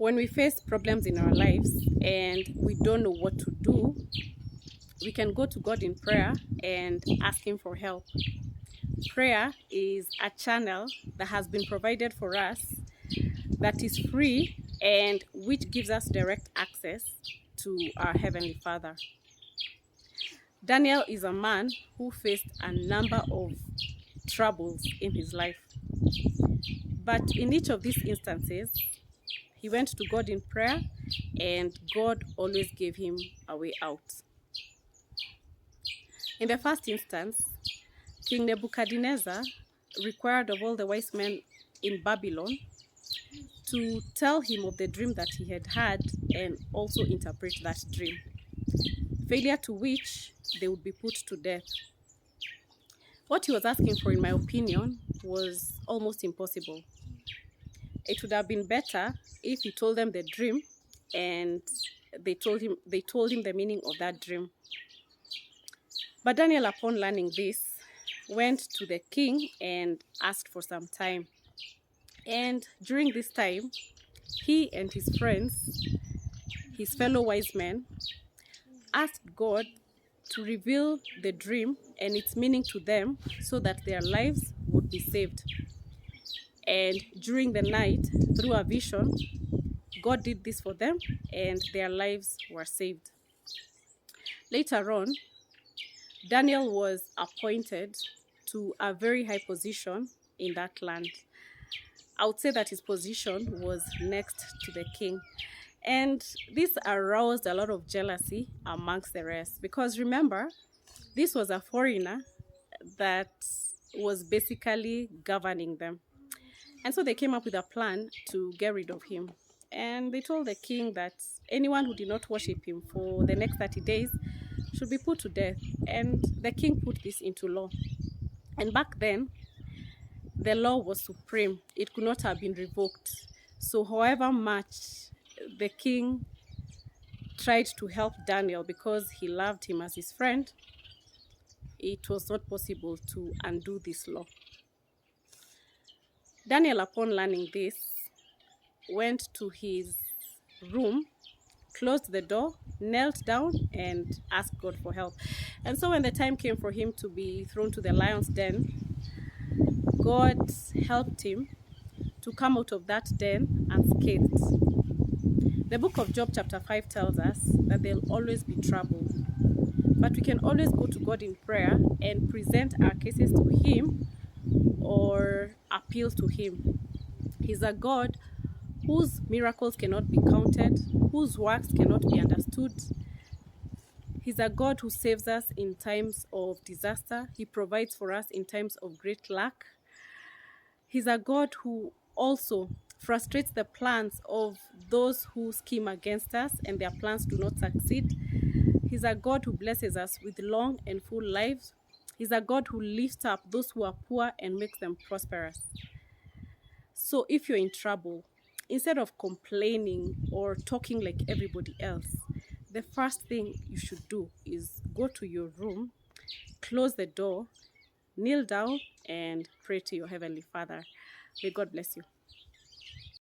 When we face problems in our lives and we don't know what to do, we can go to God in prayer and ask Him for help. Prayer is a channel that has been provided for us that is free and which gives us direct access to our Heavenly Father. Daniel is a man who faced a number of troubles in his life. But in each of these instances, he went to God in prayer and God always gave him a way out. In the first instance, King Nebuchadnezzar required of all the wise men in Babylon to tell him of the dream that he had had and also interpret that dream, failure to which they would be put to death. What he was asking for, in my opinion, was almost impossible. It would have been better if he told them the dream and they told him the meaning of that dream. But Daniel, upon learning this, went to the king and asked for some time. And during this time, he and his friends, his fellow wise men, asked God to reveal the dream and its meaning to them so that their lives would be saved. And during the night, through a vision, God did this for them and their lives were saved. Later on, Daniel was appointed to a very high position in that land. I would say that his position was next to the king. And this aroused a lot of jealousy amongst the rest. Because remember, this was a foreigner that was basically governing them. And so they came up with a plan to get rid of him. And they told the king that anyone who did not worship him for the next 30 days should be put to death. And the king put this into law. And back then, the law was supreme. It could not have been revoked. So however much the king tried to help Daniel because he loved him as his friend, it was not possible to undo this law. Daniel, upon learning this, went to his room, closed the door, knelt down, and asked God for help. And so when the time came for him to be thrown to the lion's den, God helped him to come out of that den unscathed. The book of Job chapter 5 tells us that there'll always be trouble. But we can always go to God in prayer and present our cases to Him or appeal to Him. He's a God whose miracles cannot be counted, whose works cannot be understood. He's a God who saves us in times of disaster. He provides for us in times of great lack. He's a God who also frustrates the plans of those who scheme against us and their plans do not succeed. He's a God who blesses us with long and full lives. He's a God who lifts up those who are poor and makes them prosperous. So if you're in trouble, instead of complaining or talking like everybody else, the first thing you should do is go to your room, close the door, kneel down, and pray to your Heavenly Father. May God bless you.